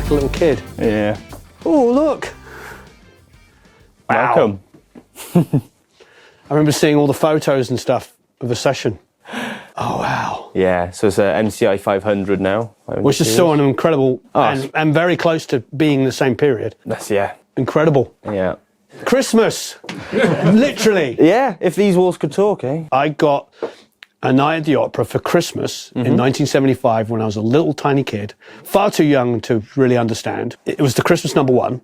like a little kid. Yeah. Oh, look. Wow. Welcome. I remember seeing all the photos and stuff of the session. Oh, wow. Yeah, so it's an MCI 500 now. Which is still an incredible, and very close to being the same period. That's, yeah. Incredible. Yeah. Christmas. Literally. Yeah, if these walls could talk, eh? I got a Night at the Opera for Christmas in 1975 when I was a little tiny kid, far too young to really understand. It was the Christmas number one.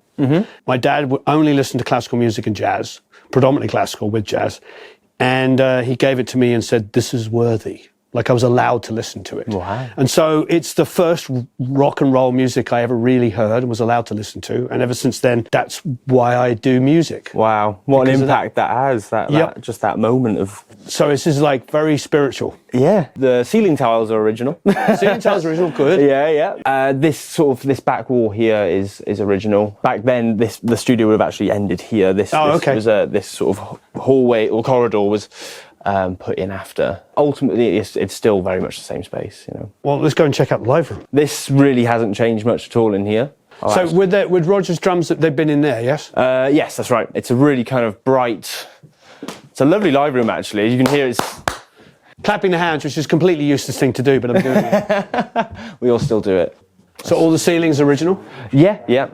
My dad would only listen to classical music and jazz, predominantly classical with jazz, and he gave it to me and said, "This is worthy." Like I was allowed to listen to it. Wow. And so it's the first rock and roll music I ever really heard and was allowed to listen to. And ever since then, that's why I do music. Wow, what an impact that has, just that moment of... So this is like very spiritual. Yeah, the ceiling tiles are original. Ceiling tiles are original, good. Yeah. This back wall here is original. Back then, the studio would have actually ended here. This was sort of hallway or corridor was put in after. Ultimately, it's still very much the same space, you know. Well, let's go and check out the live room. This really hasn't changed much at all in here. So with Roger's drums, they've been in there, yes? Yes, that's right. It's a really kind of bright... It's a lovely live room, actually. You can hear it's... Clapping the hands, which is a completely useless thing to do, but I'm doing it. We all still do it. So all the ceilings original? Yeah.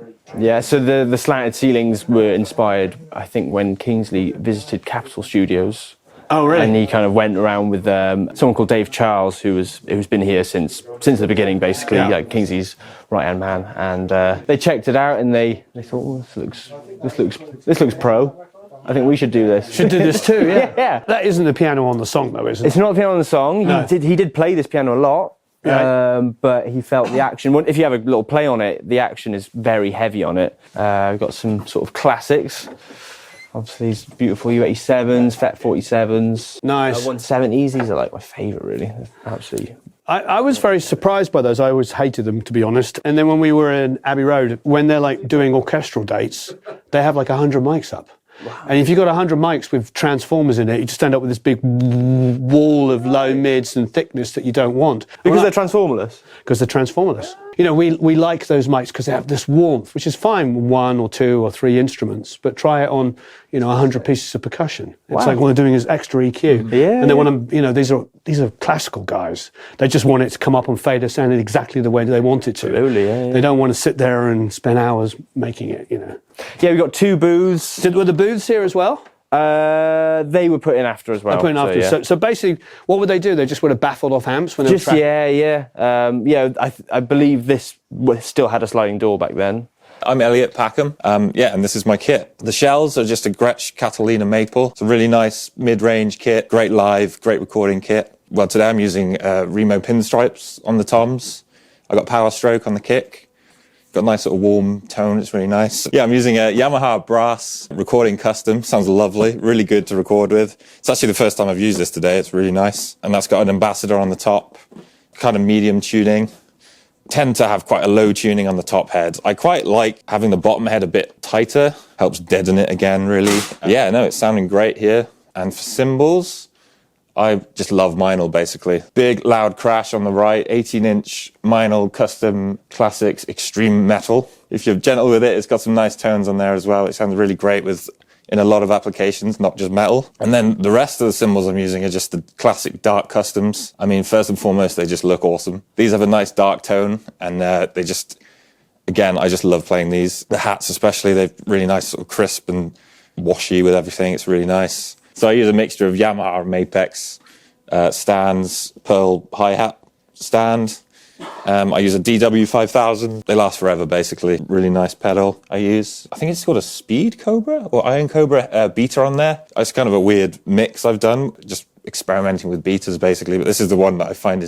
So the slanted ceilings were inspired, I think, when Kingsley visited Capitol Studios. Oh, really? And he kind of went around with someone called Dave Charles, who's been here since the beginning, basically, like Kingsley's right-hand man. And they checked it out and they thought, oh, this looks pro. I think we should do this. Should do this too, yeah. Yeah. That isn't the piano on the song, though, is it? It's not the piano on the song. No. He did play this piano a lot. Right. But he felt the action, if you have a little play on it, the action is very heavy on it. We've got some sort of classics. Obviously, these beautiful U87s, FET 47s. Nice. 170s, these are like my favourite, really. Absolutely. I was very surprised by those. I always hated them, to be honest. And then when we were in Abbey Road, when they're like doing orchestral dates, they have like 100 mics up. Wow. And if you've got 100 mics with transformers in it, you just end up with this big wall of low mids and thickness that you don't want. Because they're transformerless? Because they're transformerless. You know, we like those mics because they have this warmth, which is fine with 1 or 2 or 3 instruments, but try it on, 100 pieces of percussion. It's like what they're doing is extra EQ. Yeah. And they want to, these are classical guys. They just want it to come up and fade us in exactly the way they want it to. Absolutely, yeah. They don't want to sit there and spend hours making it, Yeah, we've got 2 booths. Were the booths here as well? They were put in after as well. They put in after. So basically, what would they do? They just would have baffled off amps when they were tracking? I believe this still had a sliding door back then. I'm Elliot Packham, and this is my kit. The shells are just a Gretsch Catalina Maple. It's a really nice mid-range kit, great live, great recording kit. Well, today I'm using Remo pinstripes on the toms. I got Power Stroke on the kick. Got a nice sort of warm tone, it's really nice. Yeah, I'm using a Yamaha Brass Recording Custom. Sounds lovely, really good to record with. It's actually the first time I've used this today, it's really nice. And that's got an ambassador on the top, kind of medium tuning. Tend to have quite a low tuning on the top head. I quite like having the bottom head a bit tighter, helps deaden it again, really. Yeah, no, it's sounding great here. And for cymbals, I just love Meinl, basically. Big, loud crash on the right, 18-inch Meinl Custom Classics Extreme Metal. If you're gentle with it, it's got some nice tones on there as well. It sounds really great in a lot of applications, not just metal. And then the rest of the cymbals I'm using are just the classic dark customs. I mean, first and foremost, they just look awesome. These have a nice dark tone, and they just, again, I just love playing these. The hats especially, they're really nice, sort of crisp and washy with everything. It's really nice. So I use a mixture of Yamaha and Mapex stands, Pearl hi-hat stand. I use a DW5000. They last forever, basically. Really nice pedal I use. I think it's called a Speed Cobra or Iron Cobra beta on there. It's kind of a weird mix I've done, just experimenting with betas, basically. But this is the one that I find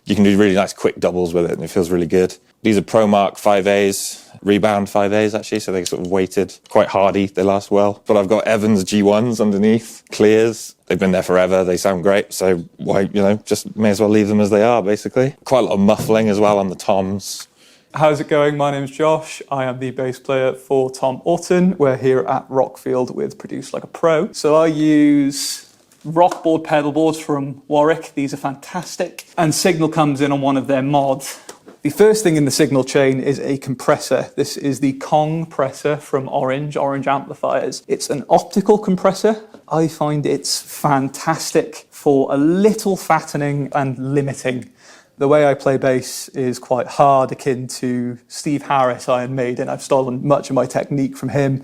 you can do really nice quick doubles with it, and it feels really good. These are ProMark 5As, Rebound 5As, actually, so they're sort of weighted, quite hardy, they last well. But I've got Evans G1s underneath, clears. They've been there forever, they sound great, so why, just may as well leave them as they are, basically. Quite a lot of muffling as well on the toms. How's it going? My name's Josh. I am the bass player for Tom Orton. We're here at Rockfield with Produce Like a Pro. So I use Rockboard pedal boards from Warwick. These are fantastic. And Signal comes in on one of their mods The first thing in the signal chain is a compressor. This is the compressor from Orange Amplifiers. It's an optical compressor. I find it's fantastic for a little fattening and limiting. The way I play bass is quite hard, akin to Steve Harris, Iron Maiden. I've stolen much of my technique from him.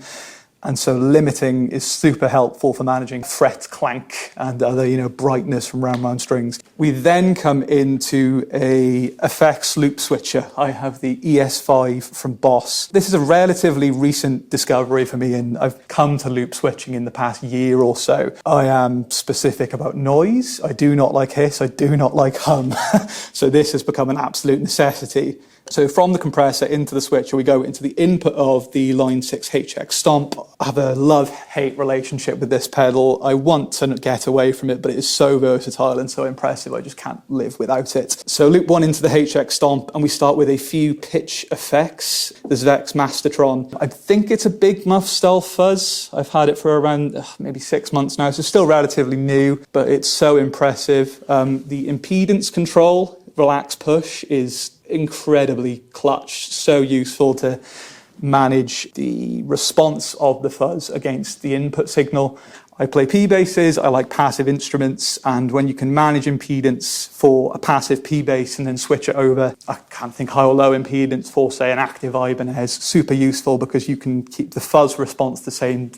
And so limiting is super helpful for managing fret clank and other, brightness from round strings. We then come into a effects loop switcher. I have the ES5 from Boss. This is a relatively recent discovery for me, and I've come to loop switching in the past year or so. I am specific about noise. I do not like hiss. I do not like hum. So this has become an absolute necessity. So from the compressor into the switcher, we go into the input of the Line 6 HX Stomp. I have a love-hate relationship with this pedal. I want to get away from it, but it is so versatile and so impressive, I just can't live without it. So loop 1 into the HX Stomp, and we start with a few pitch effects. The Zvex Mastertron. I think it's a Big Muff style fuzz. I've had it for around maybe 6 months now, so still relatively new, but it's so impressive. The impedance control, relax push, is incredibly clutch, so useful to manage the response of the fuzz against the input signal. I play P-basses, I like passive instruments, and when you can manage impedance for a passive P-bass and then switch it over, I can't think high or low impedance for, say, an active Ibanez, super useful because you can keep the fuzz response the same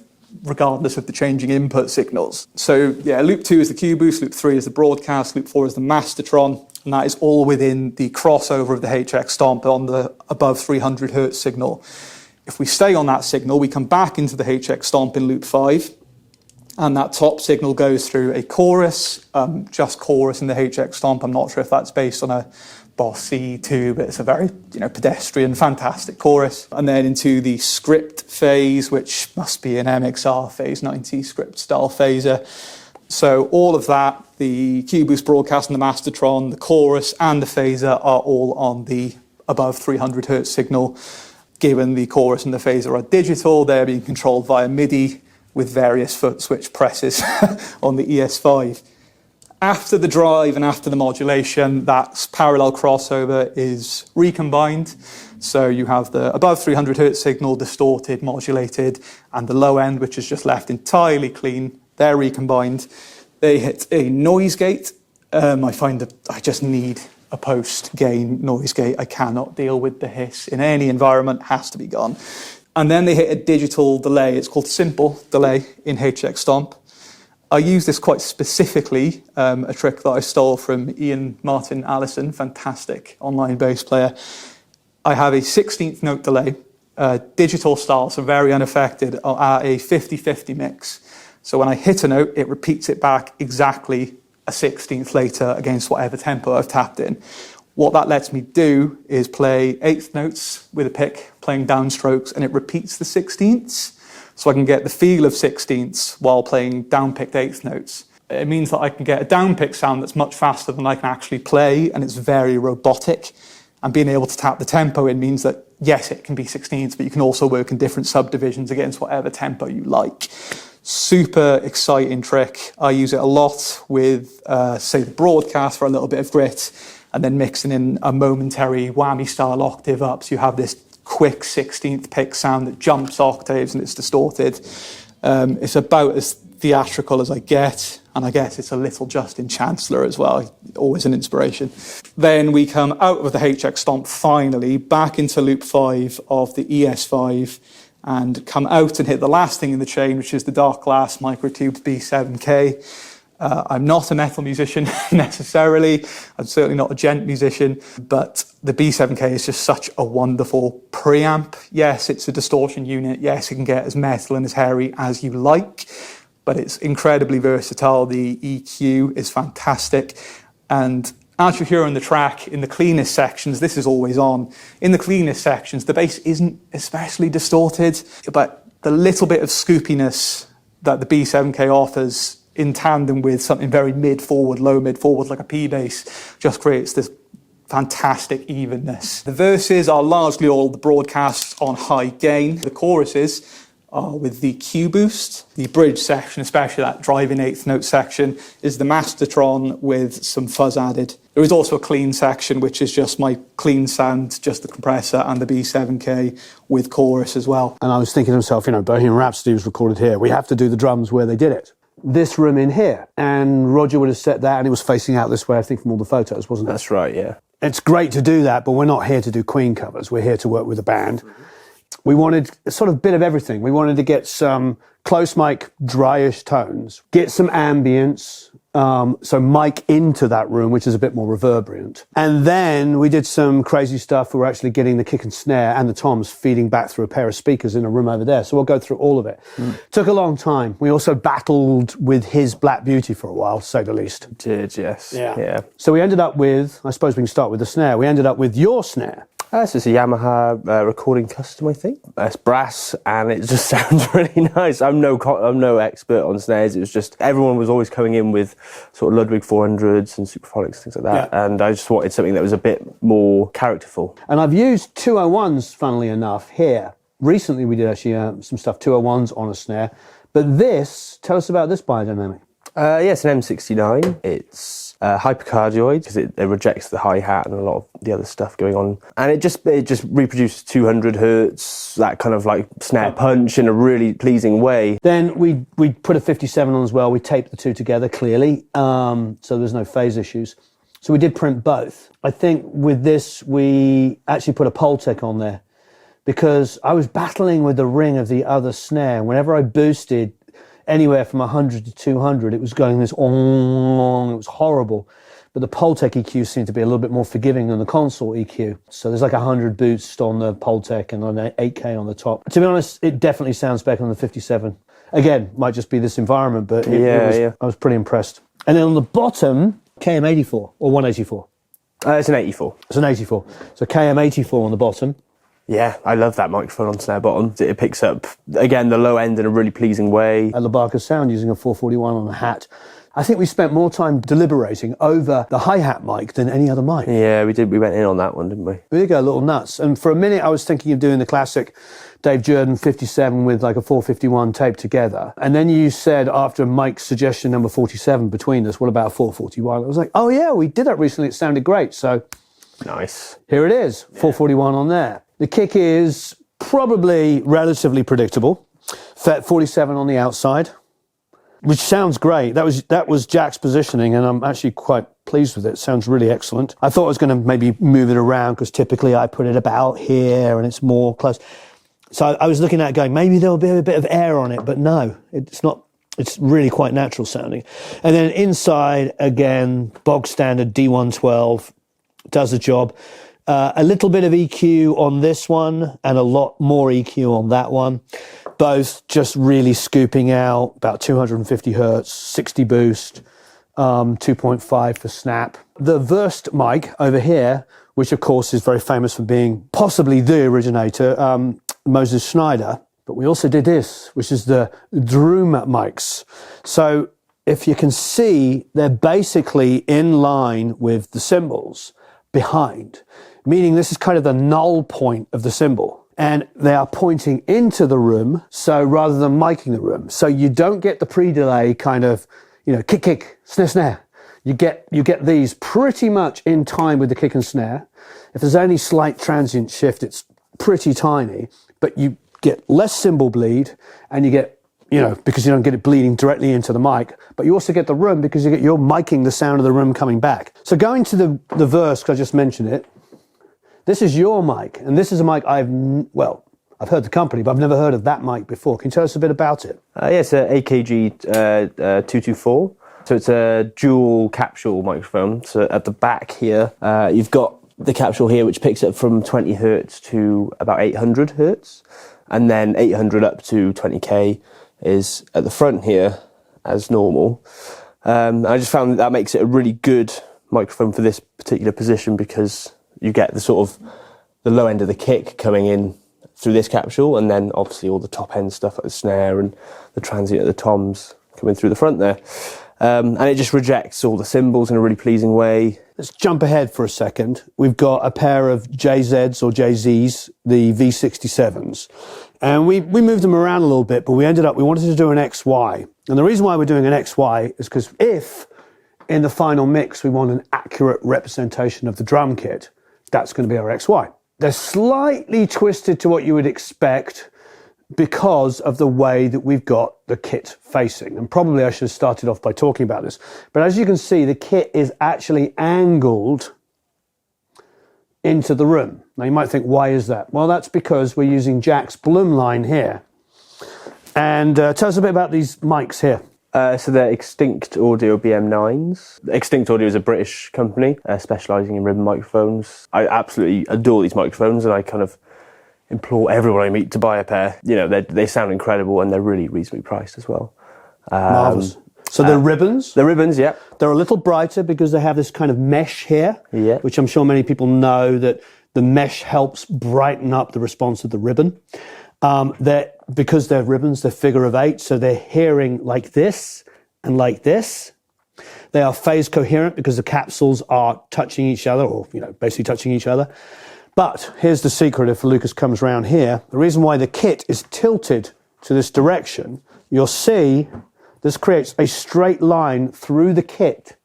regardless of the changing input signals. So yeah, loop 2 is the Q-Boost, loop 3 is the Broadcast, loop 4 is the Mastertron, and that is all within the crossover of the HX Stomp on the above 300 Hertz signal. If we stay on that signal, we come back into the HX Stomp in loop 5, and that top signal goes through a chorus, just chorus in the HX Stomp. I'm not sure if that's based on a Boss C2, but it's a very pedestrian, fantastic chorus. And then into the script phase, which must be an MXR Phase 90 script style phaser. So all of that, the Q-Boost, Broadcast and the Mastertron, the chorus and the phaser are all on the above 300 Hertz signal. Given the chorus and the phaser are digital, they're being controlled via MIDI with various foot switch presses on the ES5. After the drive and after the modulation, that parallel crossover is recombined. So you have the above 300 Hertz signal distorted, modulated, and the low end, which is just left entirely clean. They're recombined. They hit a noise gate. I find that I just need a post-gain noise gate. I cannot deal with the hiss in any environment, has to be gone. And then they hit a digital delay. It's called simple delay in HX Stomp. I use this quite specifically, a trick that I stole from Ian Martin Allison, fantastic online bass player. I have a 16th note delay, digital style, so very unaffected, at a 50-50 mix. So when I hit a note, it repeats it back exactly a 16th later against whatever tempo I've tapped in. What that lets me do is play 8th notes with a pick, playing downstrokes, and it repeats the 16ths. So I can get the feel of 16ths while playing down-picked 8th notes. It means that I can get a down-pick sound that's much faster than I can actually play, and it's very robotic. And being able to tap the tempo in means that, yes, it can be 16ths, but you can also work in different subdivisions against whatever tempo you like. Super exciting trick. I use it a lot with, say, the Broadcast for a little bit of grit, and then mixing in a momentary whammy-style octave up, so you have this quick 16th pick sound that jumps octaves and it's distorted. It's about as theatrical as I get, and I guess it's a little Justin Chancellor as well, always an inspiration. Then we come out of the HX Stomp finally, back into loop 5 of the ES5, and come out and hit the last thing in the chain, which is the Dark Glass Microtubed B7K. I'm not a metal musician necessarily. I'm certainly not a gent musician, but the B7K is just such a wonderful preamp. Yes, it's a distortion unit. Yes, it can get as metal and as hairy as you like, but it's incredibly versatile. The EQ is fantastic. And as you hear on the track, in the cleanest sections, this is always on. In the cleanest sections, the bass isn't especially distorted, but the little bit of scoopiness that the B7K offers in tandem with something very mid-forward, low mid-forward, like a P-bass, just creates this fantastic evenness. The verses are largely all the Broadcasts on high gain. The choruses, are with the Q boost. The bridge section, especially that driving eighth note section, is the Mastertron with some fuzz added. There is also a clean section, which is just my clean sound, just the compressor and the B7K with chorus as well. And I was thinking to myself, Bohemian Rhapsody was recorded here. We have to do the drums where they did it. This room in here. And Roger would have set that, and it was facing out this way, I think, from all the photos, wasn't it? That's right, yeah. It's great to do that, but we're not here to do Queen covers. We're here to work with a band. We wanted a sort of bit of everything. We wanted to get some close mic, dryish tones, get some ambience, so mic into that room, which is a bit more reverberant. And then we did some crazy stuff. We were actually getting the kick and snare and the toms feeding back through a pair of speakers in a room over there. So we'll go through all of it. Took a long time. We also battled with his Black Beauty for a while, to say the least. Did, yes. Yeah. So we ended up with, I suppose we can start with the snare. We ended up with your snare. This is a Yamaha recording custom, I think. It's brass, and it just sounds really nice. I'm no expert on snares. It was just everyone was always coming in with sort of Ludwig 400s and Superphonics, things like that. Yeah. And I just wanted something that was a bit more characterful. And I've used 201s, funnily enough, here. Recently, we did actually some stuff 201s on a snare. But this, tell us about this biodynamic. It's an M69. It's hypercardioid because it rejects the hi-hat and a lot of the other stuff going on. And it just reproduces 200 hertz, that kind of like snare punch in a really pleasing way. Then we put a 57 on as well. We taped the two together clearly, so there's no phase issues. So we did print both. I think with this, we actually put a Pultec on there because I was battling with the ring of the other snare. Whenever I boosted anywhere from 100 to 200, it was going this on, it was horrible. But the Pultec EQ seemed to be a little bit more forgiving than the console EQ. So there's like 100 boost on the Pultec and on 8K on the top. To be honest, it definitely sounds better on the 57. Again, might just be this environment, but I was pretty impressed. And then on the bottom, KM84 or 184. It's an 84. It's an 84. So KM84 on the bottom. Yeah, I love that microphone on snare bottom. It picks up, again, the low end in a really pleasing way. At Labarca Sound using a 441 on a hat. I think we spent more time deliberating over the hi-hat mic than any other mic. Yeah, we did. We went in on that one, didn't we? We did go a little nuts. And for a minute, I was thinking of doing the classic Dave Jordan 57 with like a 451 taped together. And then you said, after Mike's suggestion number 47 between us, what about a 441? I was like, oh yeah, we did that recently. It sounded great. So nice. Here it is, 441 on there. The kick is probably relatively predictable. FET 47 on the outside, which sounds great. That was Jack's positioning, and I'm actually quite pleased with it. It sounds really excellent. I thought I was going to maybe move it around because typically I put it about here and it's more close. So I was looking at it going, maybe there'll be a bit of air on it, but no, it's not. It's really quite natural sounding. And then inside, again, bog standard D112 does the job. A little bit of EQ on this one and a lot more EQ on that one. Both just really scooping out about 250 hertz, 60 boost, 2.5 for snap. The Verst mic over here, which of course is very famous for being possibly the originator, Moses Schneider. But we also did this, which is the Droom mics. So if you can see, they're basically in line with the cymbals behind, meaning this is kind of the null point of the cymbal. And they are pointing into the room, so rather than miking the room. So you don't get the pre-delay kind of, kick, kick, snare, snare. You get these pretty much in time with the kick and snare. If there's any slight transient shift, it's pretty tiny, but you get less cymbal bleed, and you get, because you don't get it bleeding directly into the mic, but you also get the room because you're miking the sound of the room coming back. So going to the verse, because I just mentioned it, this is your mic, and this is a mic I've heard the company, but I've never heard of that mic before. Can you tell us a bit about it? It's an AKG 224. So it's a dual capsule microphone. So at the back here, you've got the capsule here, which picks up from 20 hertz to about 800 hertz. And then 800 up to 20K is at the front here as normal. I just found that makes it a really good microphone for this particular position because you get the sort of the low end of the kick coming in through this capsule, and then obviously all the top end stuff like the snare and the transient of the toms coming through the front there. And it just rejects all the cymbals in a really pleasing way. let's jump ahead for a second. We've got a pair of JZs or JZs, the V67s. And we moved them around a little bit, but we wanted to do an XY. And the reason why we're doing an XY is because if in the final mix we want an accurate representation of the drum kit, that's going to be our XY. They're slightly twisted to what you would expect because of the way that we've got the kit facing. And probably I should have started off by talking about this. But as you can see, the kit is actually angled into the room. Now you might think, why is that? Well, that's because we're using Jack's Bloom line here. And tell us a bit about these mics here. So they're Extinct Audio BM9s. Extinct Audio is a British company specialising in ribbon microphones. I absolutely adore these microphones, and I kind of implore everyone I meet to buy a pair. You know, they sound incredible, and they're really reasonably priced as well. Marvellous. So they're ribbons? They're ribbons, yeah. They're a little brighter because they have this kind of mesh here, yeah, which I'm sure many people know that the mesh helps brighten up the response of the ribbon. Because they're ribbons, they're figure of 8, so they're hearing like this and like this. They are phase coherent because the capsules are touching each other, or basically touching each other. But here's the secret if Lucas comes round here. The reason why the kit is tilted to this direction, you'll see this creates a straight line through the kit.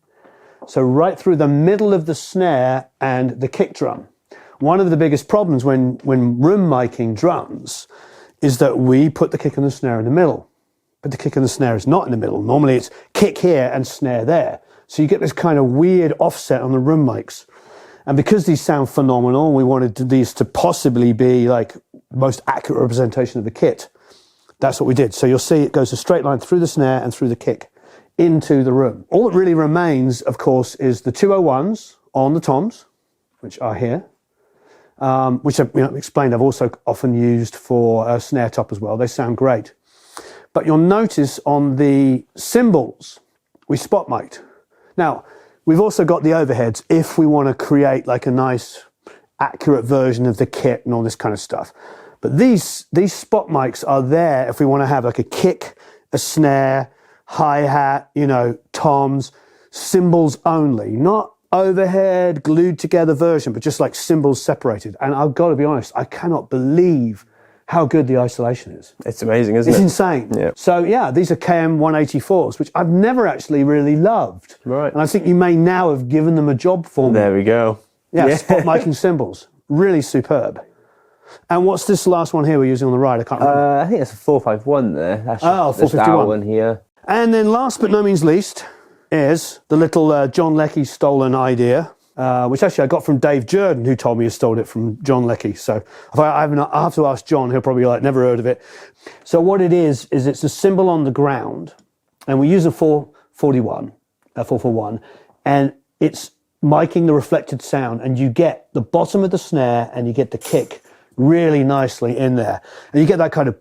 So right through the middle of the snare and the kick drum. One of the biggest problems when room miking drums is that we put the kick and the snare in the middle. But the kick and the snare is not in the middle. Normally it's kick here and snare there. So you get this kind of weird offset on the room mics. And because these sound phenomenal, we wanted these to possibly be like the most accurate representation of the kit. That's what we did. So you'll see it goes a straight line through the snare and through the kick into the room. All that really remains, of course, is the 201s on the toms, which are here. Which I've explained I've also often used for a snare top as well. They sound great. But you'll notice on the cymbals, we spot mic'd. Now, we've also got the overheads if we want to create like a nice accurate version of the kit and all this kind of stuff. But these spot mics are there if we want to have like a kick, a snare, hi-hat, toms, cymbals only, not overhead, glued together version, but just like cymbals separated. And I've got to be honest, I cannot believe how good the isolation is. It's amazing, isn't it? It's insane. Yeah. So yeah, these are KM 184s, which I've never actually really loved. Right. And I think you may now have given them a job for me. There we go. Yeah, spot miking cymbals. Really superb. And what's this last one here we're using on the right? I can't remember. I think it's a 451 there. That's just 451. That one here. And then last but no means least is the little John Leckie stolen idea, which actually I got from Dave Jordan, who told me he stole it from John Leckie. So if I have to ask John, he'll probably be like, never heard of it. So what it is it's a cymbal on the ground, and we use a 441, and it's miking the reflected sound, and you get the bottom of the snare and you get the kick really nicely in there. And you get that kind of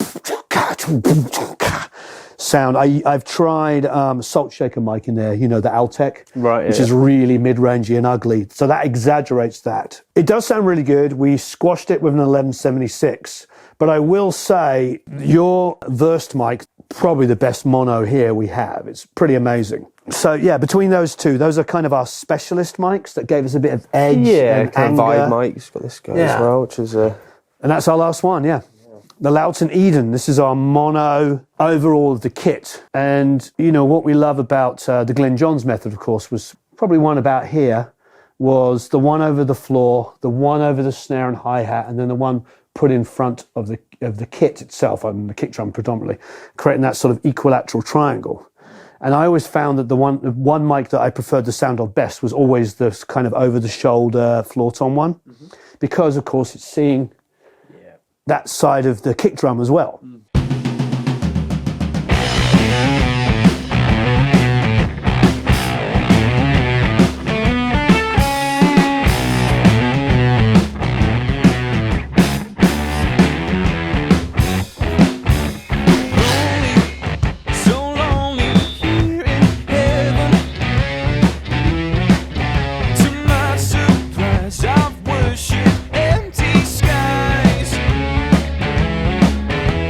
sound. I've tried Salt Shaker mic in there, the Altec, right, which is really mid-rangey and ugly. So that exaggerates that. It does sound really good. We squashed it with an 1176. But I will say your Verst mic, probably the best mono here we have. It's pretty amazing. So yeah, between those two, those are kind of our specialist mics that gave us a bit of edge and kind anger. of vibe mics. Got this guy as well, which is And that's our last one, yeah. The Loughton Eden, this is our mono overall of the kit. And, what we love about the Glenn Johns method, of course, was probably one about here, was the one over the floor, the one over the snare and hi-hat, and then the one put in front of the kit itself, the kick drum predominantly, creating that sort of equilateral triangle. And I always found that the one mic that I preferred the sound of best was always this kind of over-the-shoulder floor tom one, because, of course, it's seeing that side of the kick drum as well.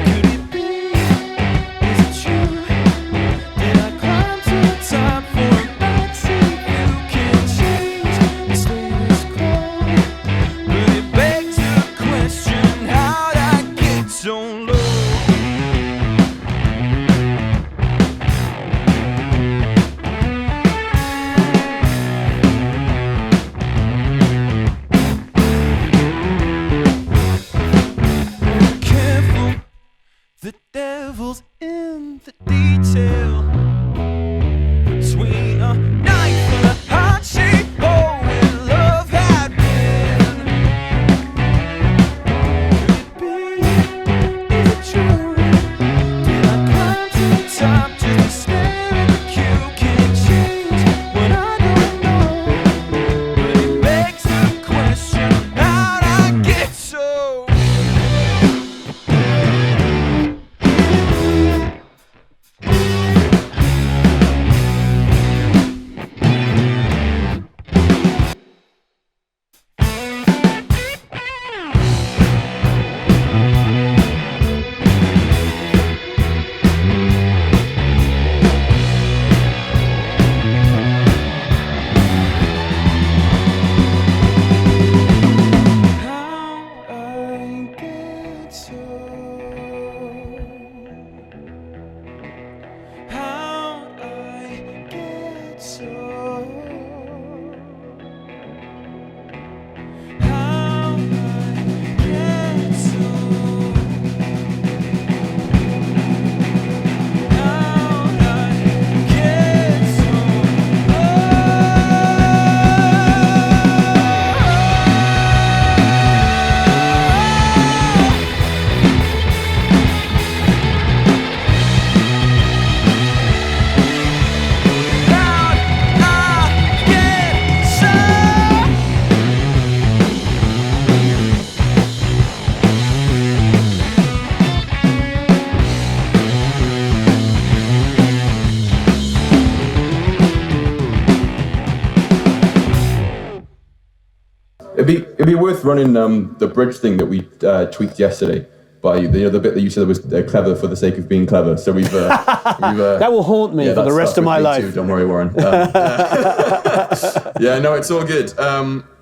Could it It'd be worth running the bridge thing that we tweaked yesterday. By the bit that you said was clever for the sake of being clever. So we've that will haunt me for the rest of my life. Too, don't worry, Warren. Yeah, no, it's all good.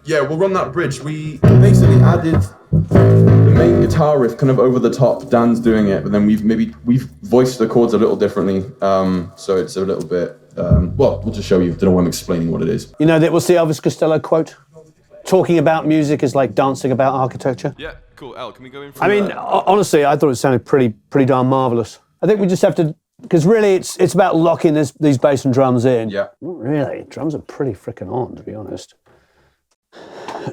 Yeah, we'll run that bridge. We basically added the main guitar riff kind of over the top. Dan's doing it, but then we've voiced the chords a little differently. So it's a little bit. Well, we'll just show you. Don't know why I'm explaining what it is. You know, that was the Elvis Costello quote. Talking about music is like dancing about architecture. Yeah, cool. Al, can we go in? I mean, honestly, I thought it sounded pretty darn marvelous. I think we just have to, because really, it's about locking these bass and drums in. Yeah. Not really, drums are pretty freaking on, to be honest.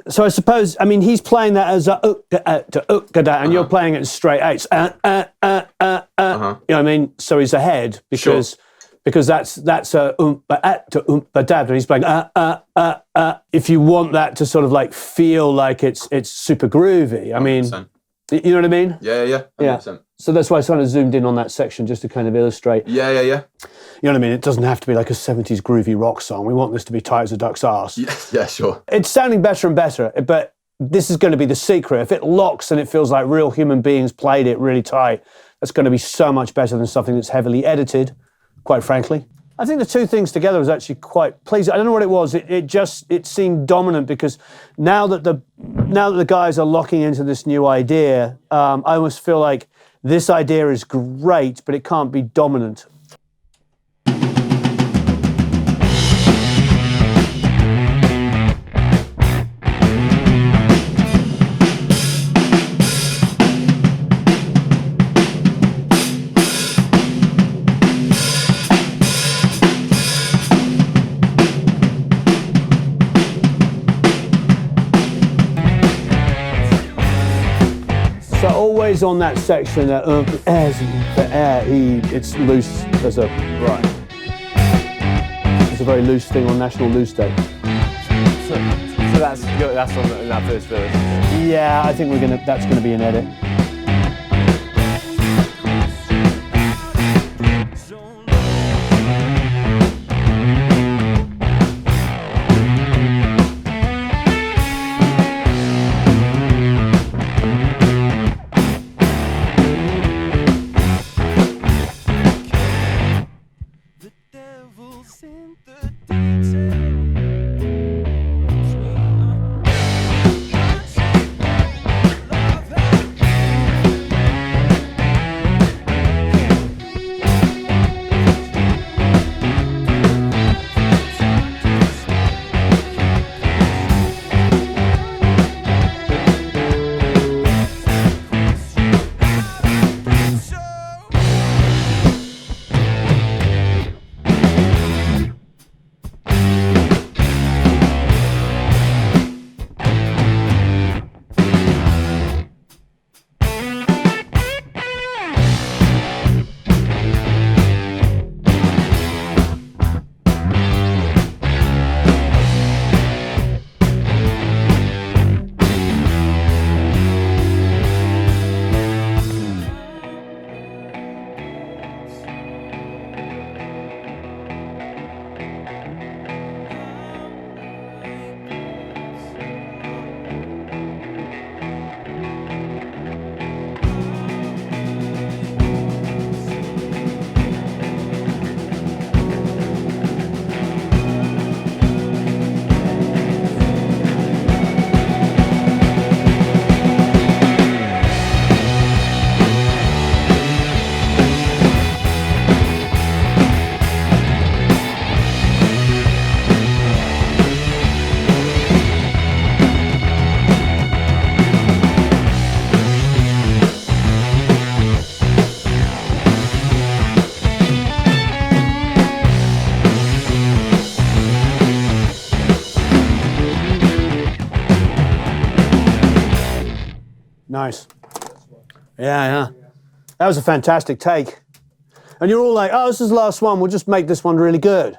So I suppose, I mean, he's playing that as a and you're playing it as straight eights. You know what I mean? So he's ahead because. Sure. Because that's a dab, and he's playing If you want that to sort of like feel like it's super groovy, I mean, 100%. You know what I mean? Yeah, 100%. So that's why I sort of zoomed in on that section just to kind of illustrate. Yeah. You know what I mean? It doesn't have to be like a 70s groovy rock song. We want this to be tight as a duck's arse. Yeah, sure. It's sounding better and better, but this is going to be the secret. If it locks and it feels like real human beings played it really tight, that's going to be so much better than something that's heavily edited. Quite frankly, I think the two things together was actually quite pleasing. I don't know what it was. It seemed dominant because now that the guys are locking into this new idea, I almost feel like this idea is great, but it can't be dominant. Always on that section that it's loose as a right. It's a very loose thing on National Loose Day. So that's on that first verse. Yeah, I think that's gonna be an edit. Nice. Yeah. That was a fantastic take. And you're all like, oh, this is the last one. We'll just make this one really good.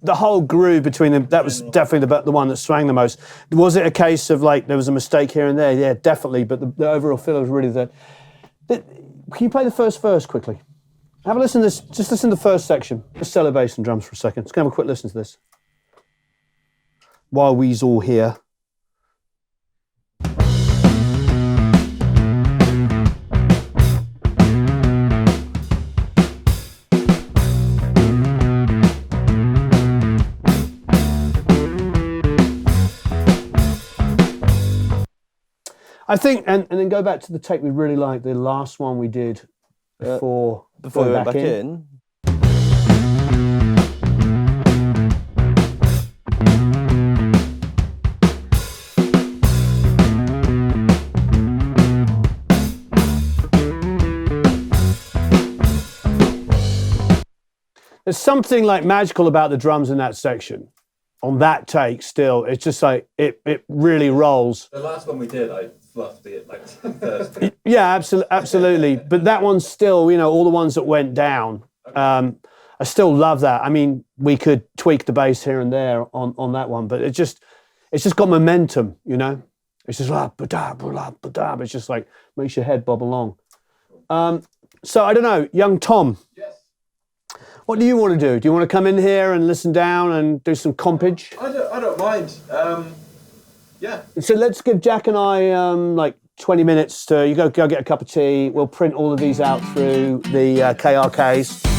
The whole groove between them, that was definitely the one that swang the most. Was it a case of like, there was a mistake here and there? Yeah, definitely. But the overall feel was really that. Can you play the first verse quickly? Have a listen to this. Just listen to the first section. Just solo bass and drums for a second. Just have a quick listen to this. While we's all here. I think, and then go back to the take we really liked, the last one we did before we went back in. There's something like magical about the drums in that section. On that take, still, it's just like it really rolls. The last one we did, I fluffed it like Thursday. Yeah, absolutely. But that one's still, you know, all the ones that went down. I still love that. I mean, we could tweak the bass here and there on that one, but it's just got momentum, you know. It's just it's just like makes your head bob along. So I don't know, young Tom. Yes. What do you want to do? Do you want to come in here and listen down and do some compage? I don't mind. Yeah. So let's give Jack and I like 20 minutes to, you go get a cup of tea. We'll print all of these out through the KRKs.